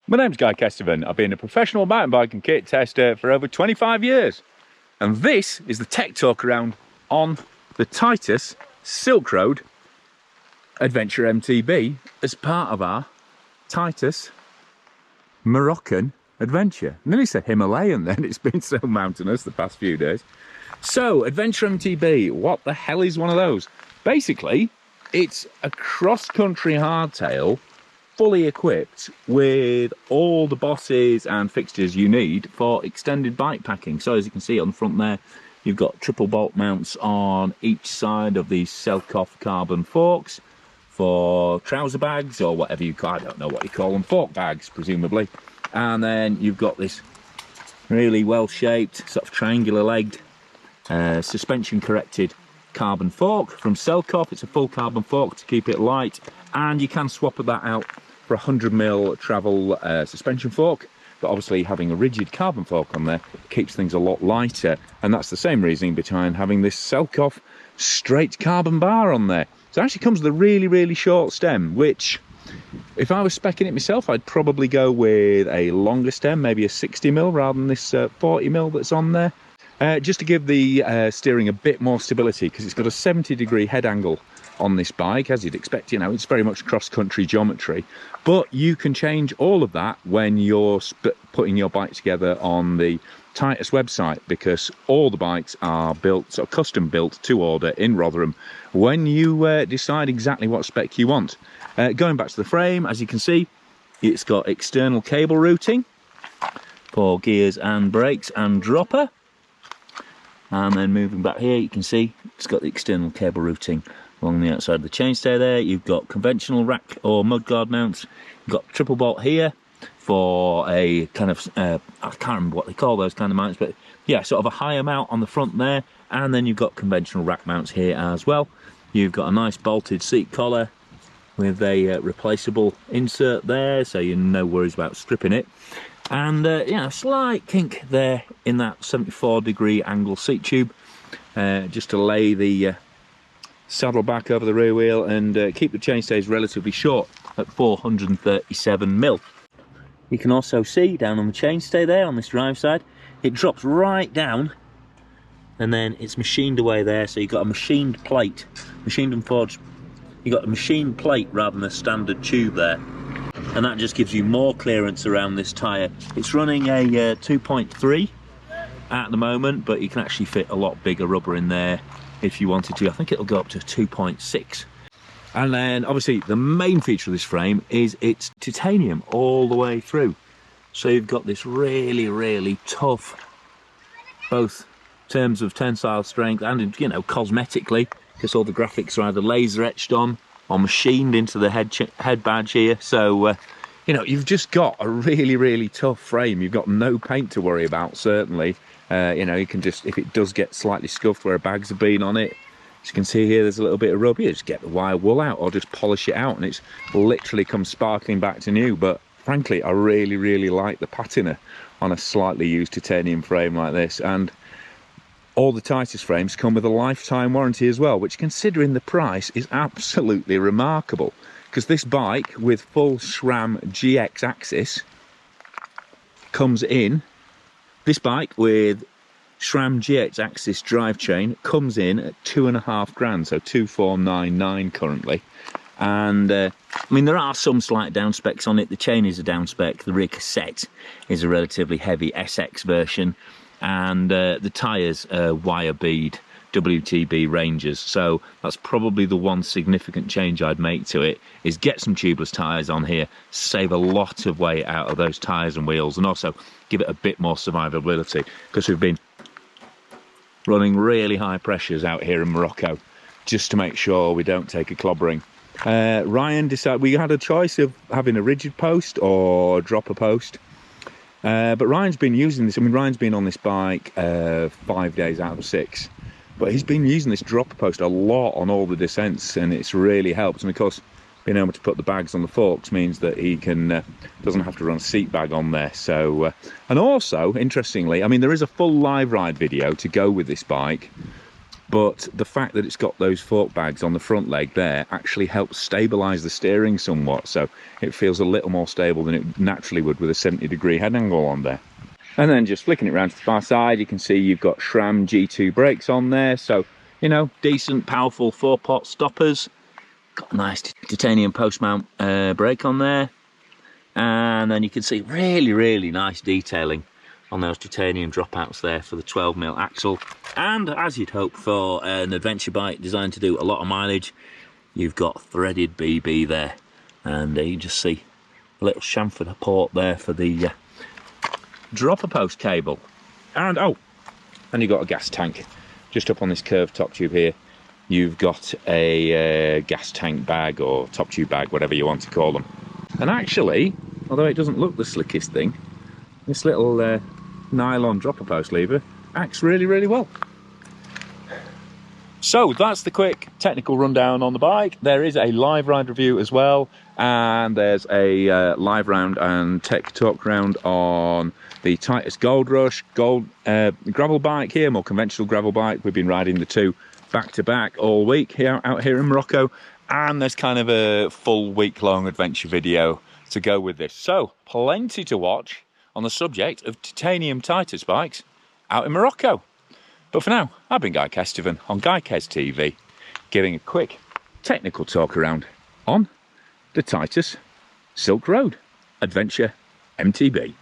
My name's Guy Kestevan. I've been a professional mountain bike and kit tester for over 25 years. And this is the tech talk around on the Titus Silk Road Adventure MTB as part of our Titus Moroccan adventure. I nearly said Himalayan then, it's been so mountainous the past few days. So, Adventure MTB, what the hell is one of those? Basically, it's a cross-country hardtail fully equipped with all the bosses and fixtures you need for extended bike packing. So as you can see on the front there, you've got triple bolt mounts on each side of these Selkoff carbon forks for trouser bags or whatever you call, I don't know what you call them, fork bags presumably. And then you've got this really well shaped, sort of triangular legged, suspension corrected carbon fork from Selkoff. It's a full carbon fork to keep it light, and you can swap that out for a 100mm travel suspension fork, but obviously having a rigid carbon fork on there keeps things a lot lighter, and that's the same reasoning behind having this Selkoff straight carbon bar on there. So it actually comes with a really short stem, which if I was speccing it myself I'd probably go with a longer stem, maybe a 60mm rather than this 40mm that's on there, just to give the steering a bit more stability, because it's got a 70-degree head angle on this bike. As you'd expect, you know, it's very much cross-country geometry, but you can change all of that when you're putting your bike together on the Titus website, because all the bikes are built, sort of custom built to order in Rotherham when you decide exactly what spec you want. Going back to the frame, as you can see, it's got external cable routing for gears and brakes and dropper. And then moving back here, you can see it's got the external cable routing along the outside of the chainstay there. You've got conventional rack or mudguard mounts. You've got triple bolt here for a kind of, I can't remember what they call those kind of mounts, but yeah, sort of a higher mount on the front there. And then you've got conventional rack mounts here as well. You've got a nice bolted seat collar with a replaceable insert there, so you're no worries about stripping it. And yeah, a slight kink there in that 74-degree angle seat tube, just to lay the saddle back over the rear wheel and keep the chainstays relatively short at 437mm. You can also see down on the chainstay there on this drive side, it drops right down and then it's machined away there, so you've got a machined plate, machined and forged. You've got a machined plate rather than a standard tube there, and that just gives you more clearance around this tyre. It's running a 2.3 at the moment, but you can actually fit a lot bigger rubber in there if you wanted to. I think it'll go up to 2.6. And then obviously the main feature of this frame is it's titanium all the way through. So you've got this really tough, both in terms of tensile strength and, you know, cosmetically, because all the graphics are either laser etched on or machined into the head badge here. So you know, you've just got a really tough frame. You've got no paint to worry about, certainly. You know, you can just, if it does get slightly scuffed where bags have been on it, as you can see here, there's a little bit of rub. You just get the wire wool out or just polish it out and it's literally comes sparkling back to new. But frankly, I really like the patina on a slightly used titanium frame like this. And all the Titus frames come with a lifetime warranty as well, which, considering the price, is absolutely remarkable. Because this bike with full SRAM GX axis comes in, this bike with SRAM GX axis drive chain comes in at 2.5 grand, so 2499 currently. And I mean, there are some slight down specs on it. The chain is a down spec, the rear cassette is a relatively heavy SX version, and the tyres are wire bead WTB Rangers. So that's probably the one significant change I'd make to it, is get some tubeless tyres on here, save a lot of weight out of those tyres and wheels, and also give it a bit more survivability, because we've been running really high pressures out here in Morocco just to make sure we don't take a clobbering. Ryan decided, we had a choice of having a rigid post or dropper post, but Ryan's been using this. I mean, Ryan's been on this bike 5 days out of 6, but he's been using this dropper post a lot on all the descents, and it's really helped. And of course, being able to put the bags on the forks means that he can doesn't have to run a seat bag on there. So and also, interestingly, I mean, there is a full live ride video to go with this bike, but the fact that it's got those fork bags on the front leg there actually helps stabilise the steering somewhat, so it feels a little more stable than it naturally would with a 70-degree head angle on there. And then just flicking it around to the far side, you can see you've got SRAM G2 brakes on there, so, you know, decent, powerful 4-pot stoppers. Got a nice titanium post-mount brake on there. And then you can see really nice detailing on those titanium dropouts there for the 12mm axle. And as you'd hope for an adventure bike designed to do a lot of mileage, you've got threaded BB there. And you just see a little chamfer port there for the dropper post cable. And and you've got a gas tank just up on this curved top tube here. You've got a gas tank bag or top tube bag, whatever you want to call them. And actually, although it doesn't look the slickest thing, this little nylon dropper post lever acts really well. So that's the quick technical rundown on the bike. There is a live ride review as well, and there's a live round and tech talk round on the Titus Goldrush gravel bike here, more conventional gravel bike. We've been riding the two back to back all week here out here in Morocco, and there's kind of a full week-long adventure video to go with this. So plenty to watch on the subject of titanium Titus bikes out in Morocco. But for now, I've been Guy Kestevan on Guy Kes TV, giving a quick technical talk around on the Titus Silk Road Adventure MTB.